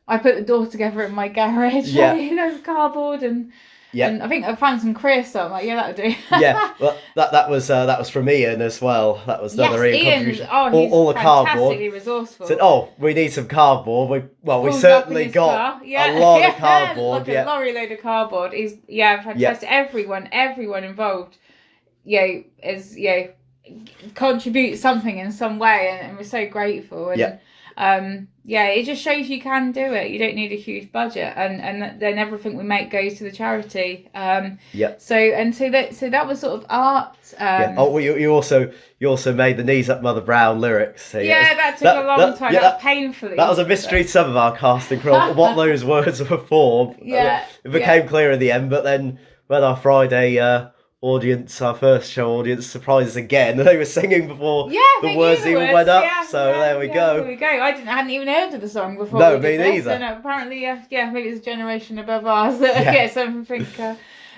I put the door together in my garage. There's cardboard and I think I found some crisps, so I'm like, that'll do. Well, that was from Ian as well. That was another Ian contribution. He's all the cardboard. Fantastically resourceful. Said, we need some cardboard. We certainly got a lot of cardboard. Like a lorry load of cardboard. Is fantastic. Everyone involved, contribute something in some way, and we're so grateful. And it just shows you can do it. You don't need a huge budget, and then everything we make goes to the charity. So that was sort of art. You also made the Knees Up Mother Brown lyrics. So that took a long time. That was painfully. That was a mystery to some of our casting crew what those words were for. It became clear in the end, but then when our Friday our first show audience, surprised us again. They were singing before the words even went up. There we go. I hadn't even heard of the song before. No, me neither. And apparently, maybe it's a generation above ours that get something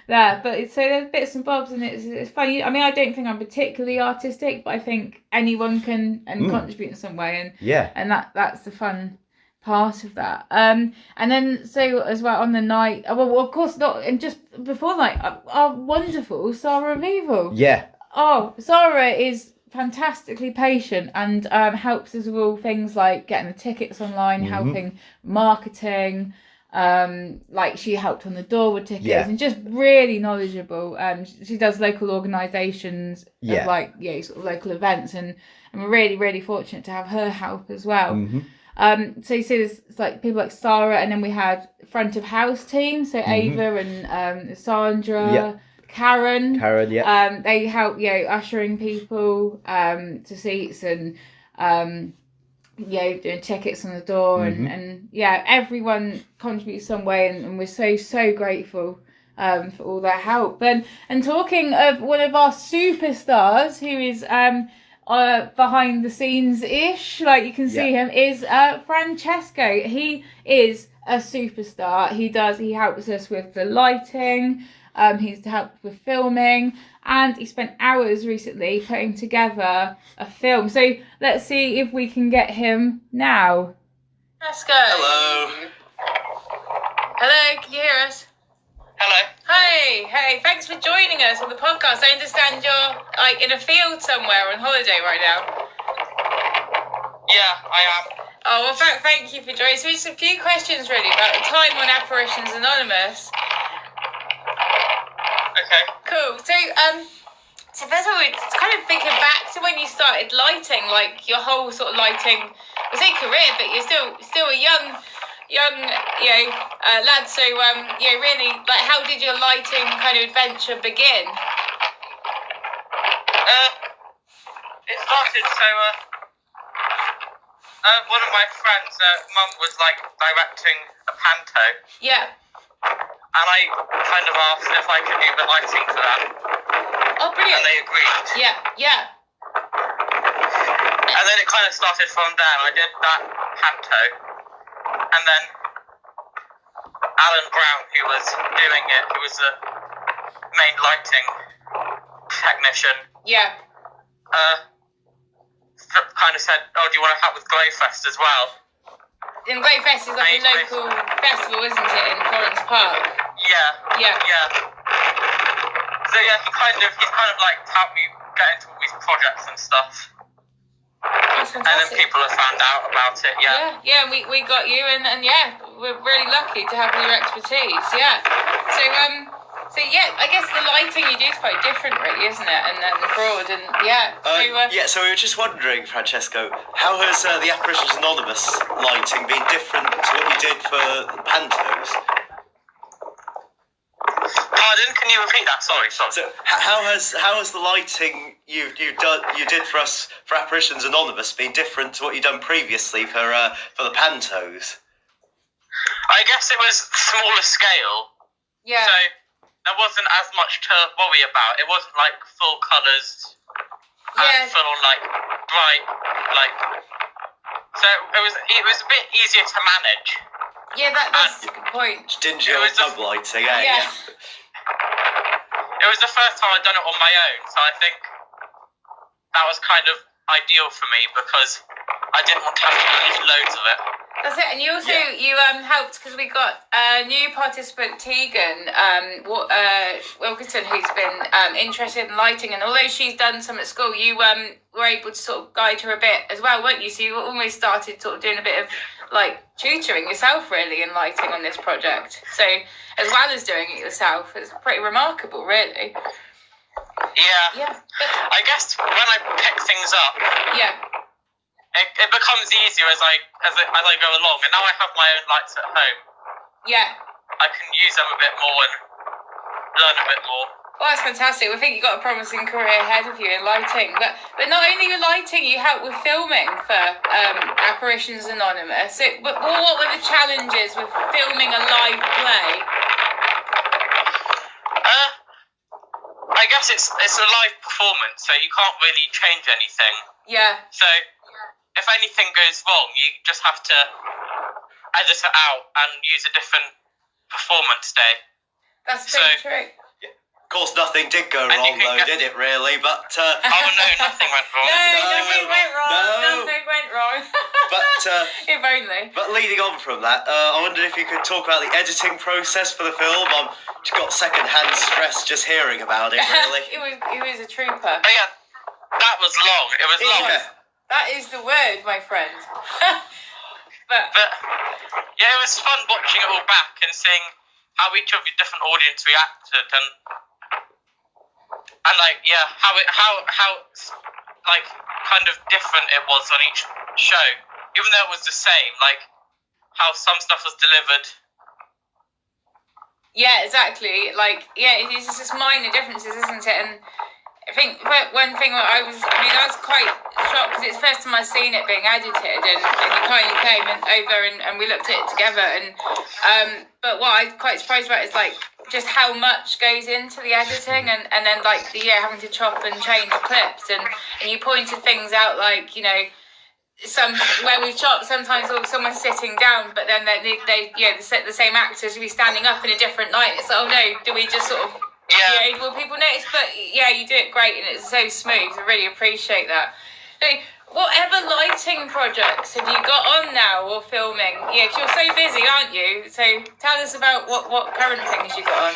there. But so there's bits and bobs, and it's funny. I mean, I don't think I'm particularly artistic, but I think anyone can contribute in some way, and that's the fun part of that. And then so as well on the night, of course not, and just before night, our wonderful Sarah Revival. Sarah is fantastically patient and helps us with all things like getting the tickets online, helping marketing, like she helped on the door with tickets, and just really knowledgeable. She does local organisations of like sort of local events, and we're really, really fortunate to have her help as well. So you see there's like people like Sarah, and then we had front of house team, so Ava and Sandra, Karen, they help ushering people to seats, and doing tickets on the door, and everyone contributes some way, and we're so grateful for all their help. And talking of one of our superstars who is behind the scenes ish, like you can see him, is Francesco. He is a superstar. He helps us with the lighting, he's helped with filming, and he spent hours recently putting together a film. So let's see if we can get him now. Let's go. Hello. Hello, can you hear us? Hello. Hey, thanks for joining us on the podcast. I understand you're like in a field somewhere on holiday right now. Yeah, I am. Oh, well, thank you for joining. So just a few questions really about the time on Apparitions Anonymous. Okay. Cool. So first of all, it's kind of thinking back to when you started lighting, like your whole sort of lighting, I say career, but you're still a young lad. So really, like, how did your lighting kind of adventure begin? It started one of my friends' mum was like directing a panto. Yeah. And I kind of asked if I could do the lighting for that. Oh, brilliant. And they agreed. Yeah. And then it kind of started from there. I did that panto. And then Alan Brown, who was doing it, who was the main lighting technician, kind of said, "Oh, do you want to help with Glowfest as well?" And Glowfest is like a local festival, isn't it, in Florence Park? Yeah. So he's kind of like helped me get into all these projects and stuff. That's fantastic. And then people have found out about it. Yeah, and we got you, and we're really lucky to have your expertise. Yeah. So I guess the lighting you do is quite different, really, isn't it? And then abroad, and So we were just wondering, Francesco, how has the Apparitions Anonymous lighting been different to what you did for the pantos? Pardon? Can you repeat that? Sorry. So how has the lighting you did for us for Apparitions Anonymous been different to what you've done previously for the Pantos? I guess it was smaller scale. Yeah. So there wasn't as much to worry about. It wasn't like full colours Yeah. and full on like bright like. So it was a bit easier to manage. Yeah, that's a good point. Dingy It old was pub lighting, eh? Yeah. It was the first time I'd done it on my own, so I think that was kind of ideal for me because I didn't want to have to manage loads of it. That's it, and you also you helped because we got a new participant, Tegan Wilkinson, who's been interested in lighting, and although she's done some at school, you were able to sort of guide her a bit as well, weren't you? So you almost started sort of doing a bit of like tutoring yourself really in lighting on this project. So as well as doing it yourself, it's pretty remarkable, really. Yeah. I guess when I pick things up, Yeah. it becomes easier as I go along, and now I have my own lights at home. Yeah. I can use them a bit more and learn a bit more. Well, that's fantastic. I think you've got a promising career ahead of you in lighting. But not only with lighting, you help with filming for Apparitions Anonymous. But what were the challenges with filming a live play? I guess it's a live performance, so you can't really change anything. Yeah. So if anything goes wrong, you just have to edit it out and use a different performance day. That's very true. Of course, nothing did go And wrong, you can though, get- did it, really? But, Oh no, nothing went wrong. Nothing went wrong. No. Nothing went wrong. but, If only. but leading on from that, I wondered if you could talk about the editing process for the film. I've just got second-hand stress just hearing about it, really. It was a trooper. Oh yeah, that was long. It was long. Yeah. That is the word, my friend. But But yeah, it was fun watching it all back and seeing how each of the different audience reacted and like how like kind of different it was on each show, even though it was the same, like how some stuff was delivered. yeah, exactly. Like, yeah, it's just minor differences, isn't it? And I think one thing I was quite shocked because it's the first time I've seen it being edited, and you kindly came over and we looked at it together. And but what I'm quite surprised about is like just how much goes into the editing, and then like having to chop and change clips, and you pointed things out like some where we've chopped sometimes someone's sitting down, but then they the same actors will be standing up in a different light. It's like, oh no, do we just sort of will people notice? But you do it great and it's so smooth. I really appreciate that. So, whatever lighting projects have you got on now or filming? Yeah, 'cause you're so busy, aren't you? So tell us about what current things you got on.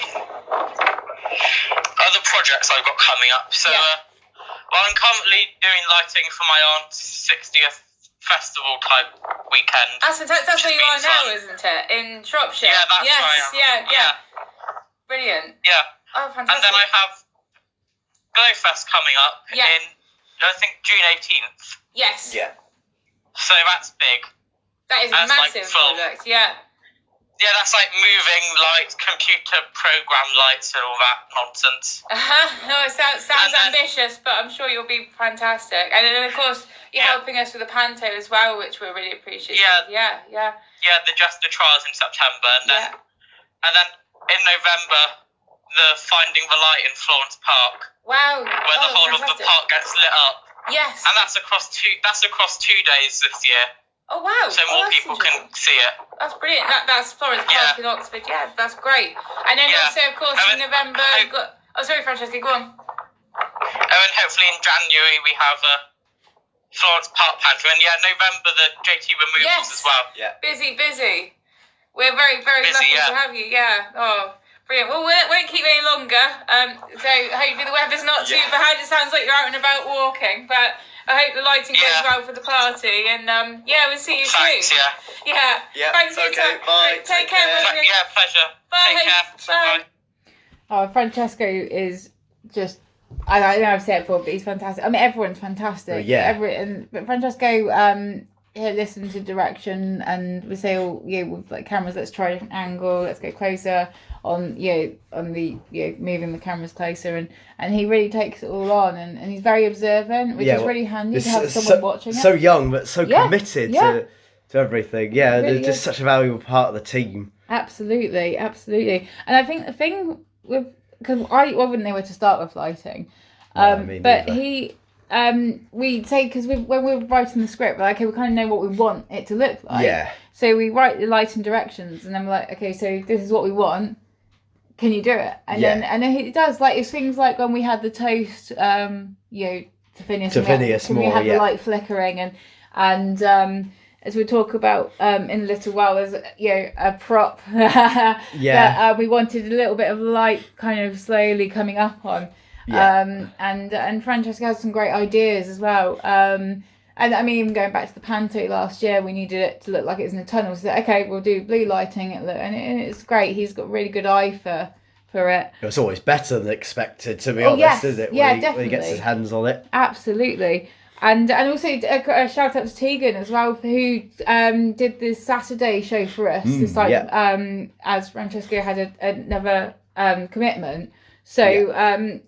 Other projects I've got coming up. So I'm currently doing lighting for my aunt's 60th festival type weekend. That's where you are now, isn't it? In Shropshire. Yeah, that's where I am. Yeah. Brilliant. Yeah. Oh, fantastic. And then I have Glowfest coming up in, I think, June 18th. Yes. Yeah. So that's big. That is a That's like massive full. project. Yeah. Yeah, that's like moving lights, computer program lights and all that nonsense. No, it sounds ambitious, but I'm sure you'll be fantastic. And then, of course, you're helping us with the Panto as well, which we're really appreciative. Yeah. Yeah, the trials in September, and then in November, the Finding the Light in Florence Park. Wow. Where the whole of the park gets lit up. Yes. And that's across 2 days this year. Oh wow. So more people can see it. That's brilliant. That's Florence Park in Oxford. Yeah, that's great. And then also, of course, in November, you've got... Oh, sorry, Francesca, go on. And then hopefully in January we have a Florence Park Panto. And November the JT removals as well. Yeah. Busy. We're very, very lucky to have you. Yeah. Oh, brilliant. Well, we won't keep any longer. So hopefully the weather's not too bad. It sounds like you're out and about walking, but I hope the lighting goes well for the party. And we'll see you soon. Yeah. Thanks for your time. Bye. Take care. Yeah, pleasure. Bye. Take care. Bye. Oh, Francesco is just... I know I've said it before, but he's fantastic. I mean, everyone's fantastic. Yeah. But Francesco he'll listen to direction and we say, oh, with like cameras, let's try a different angle, let's go closer on the moving the cameras closer, and he really takes it all on, and he's very observant, which is really handy to have someone watching it. So young, but so committed to everything. Yeah, really they're just such a valuable part of the team. Absolutely. And I think the thing with, because I wouldn't know where to start with lighting, but he. We say, because when we're writing the script, we're like, okay, we kind of know what we want it to look like. Yeah. So we write the lighting directions, and then we're like, okay, so this is what we want. Can you do it? And then he does, like, it's things like when we had the toast, to Phineas, we had the light flickering, and as we talk about in a little while, there's a prop that we wanted a little bit of light kind of slowly coming up on. Yeah. And Francesca has some great ideas as well. And I mean, even going back to the Panto last year, we needed it to look like it was in the tunnel. So okay, we'll do blue lighting, and it's great. He's got a really good eye for it. It's always better than expected, to be honest, isn't it? When he gets his hands on it. Absolutely. And also a shout out to Tegan as well, who did the Saturday show for us. This time, as Francesco had another commitment. So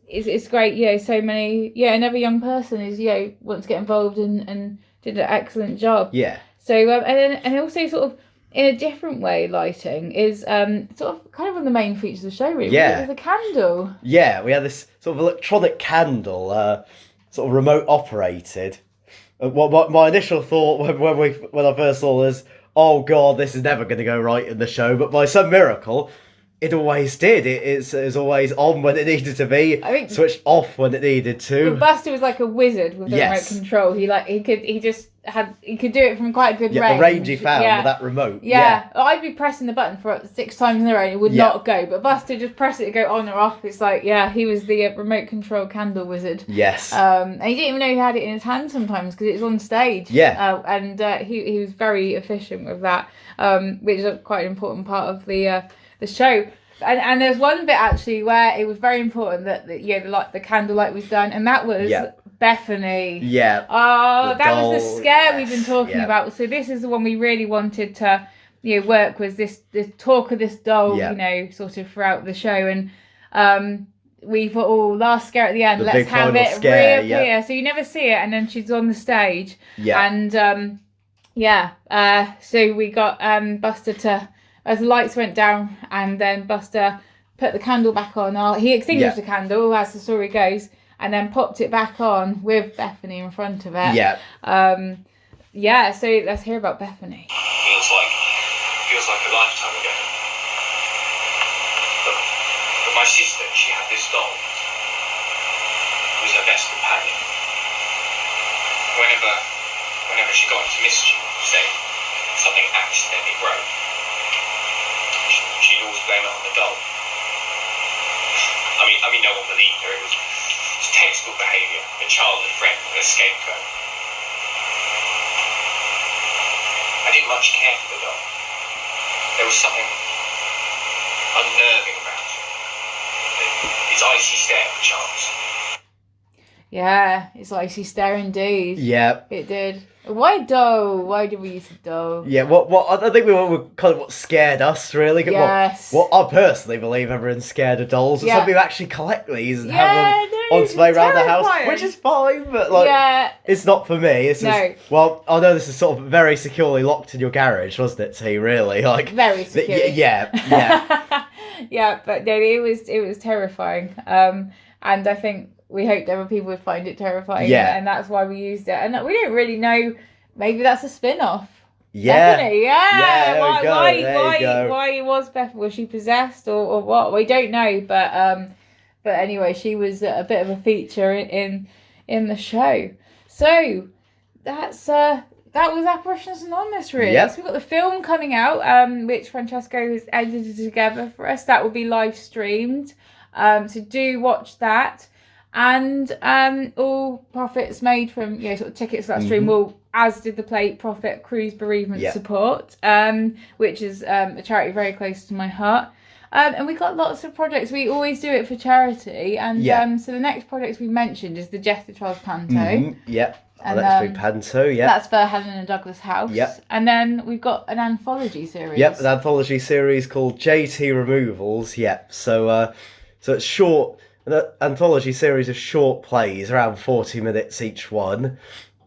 it's great, so many, another young person is, wants to get involved and did an excellent job. Yeah. So, and also sort of in a different way, lighting is sort of kind of one of the main features of the show, really. Yeah. With the candle. Yeah, we had this sort of electronic candle, sort of remote operated. My initial thought when I first saw this, oh God, this is never going to go right in the show, but by some miracle, it always did. It was always on when it needed to be, switched off when it needed to. But Buster was like a wizard with the remote control. He could do it from quite a good range. The range he found with that remote. Yeah. I'd be pressing the button for 6 times in a row and it would not go. But Buster just press it to go on or off. It's like, he was the remote control candle wizard. Yes. And he didn't even know he had it in his hand sometimes because it was on stage. Yeah. And he was very efficient with that, which is quite an important part of the show. And there's one bit actually where it was very important that the candlelight was done, and that was Bethany. Yeah. Oh, that was the scare we've been talking about. So this is the one we really wanted to work, was this talk of this doll, sort of throughout the show, and we thought, last scare at the end, let's have it reappear. So you never see it, and then she's on the stage. Yeah. And so we got Buster to, as the lights went down, and then Buster put the candle back on. He extinguished the candle, as the story goes, and then popped it back on with Bethany in front of it. Yeah. So let's hear about Bethany. Feels like a lifetime ago. But my sister, she had this doll who was her best companion. Whenever she got into mischief, say something accidentally broke, she'd always blame it on the doll. I mean, no one believed her. It was textbook behaviour, a childhood friend, a scapegoat. I didn't much care for the doll. There was something unnerving about it. Its icy stare, perchance. Yeah, it's icy stare indeed. Yeah. It did. Why doll? Why did we use a doll? Yeah, what I think we were kind of what scared us, really. Yes. What I personally believe everyone's scared of dolls, but some people actually collect these and have them on display around the house, which is fine, but it's not for me. It's just, well, I know this is sort of very securely locked in your garage, wasn't it, T? Really, like very secure. Yeah. Yeah, but no, it was terrifying. And I think we hoped other people would find it terrifying, and that's why we used it. And we don't really know. Maybe that's a spin-off. Yeah. Definitely, why was Beth? Was she possessed or what? We don't know. But anyway, she was a bit of a feature in the show. So that was Apparitions Anonymous, really. Yep. So we've got the film coming out, which Francesco has edited together for us. That will be live streamed. So do watch that. And all profits made from sort of tickets to that stream will, as did the play, profit Cruise Bereavement Support, which is a charity very close to my heart. And we've got lots of projects. We always do it for charity. And so the next project we mentioned is the Jester Trials Panto. Mm-hmm. Yep. And, Next week Panto, yeah. That's for Helen and Douglas House. Yep. And then we've got an anthology series. Yep, an anthology series called JT Removals. Yep. So it's short. An anthology series of short plays, around 40 minutes each one.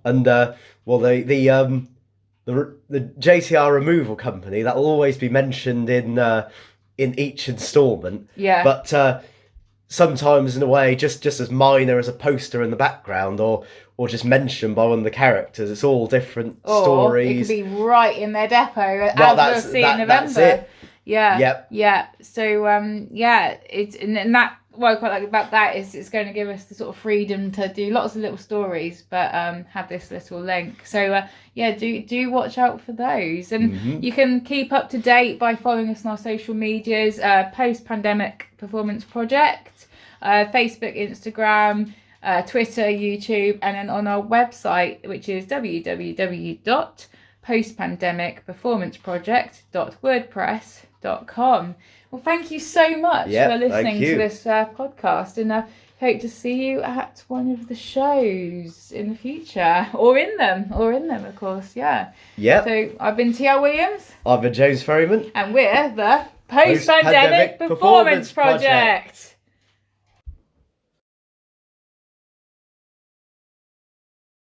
And the JTR Removal Company, that will always be mentioned in each instalment. Yeah. But sometimes in a way just as minor as a poster in the background or just mentioned by one of the characters. It's all different stories. It could be right in their depot as we'll see in November. That's it. Yeah. Yep. Yeah. So it's and that what I quite like about that is it's going to give us the sort of freedom to do lots of little stories, but have this little link. So do watch out for those, and you can keep up to date by following us on our social medias, Post Pandemic Performance Project, Facebook, Instagram, Twitter, YouTube, and then on our website, which is www.postpandemicperformanceproject.wordpress.com. Well, thank you so much for listening to this podcast, and I hope to see you at one of the shows in the future, or in them, of course, yeah. So I've been T.L.Williams. I've been James Ferriman. And we're the Post Pandemic Performance Project.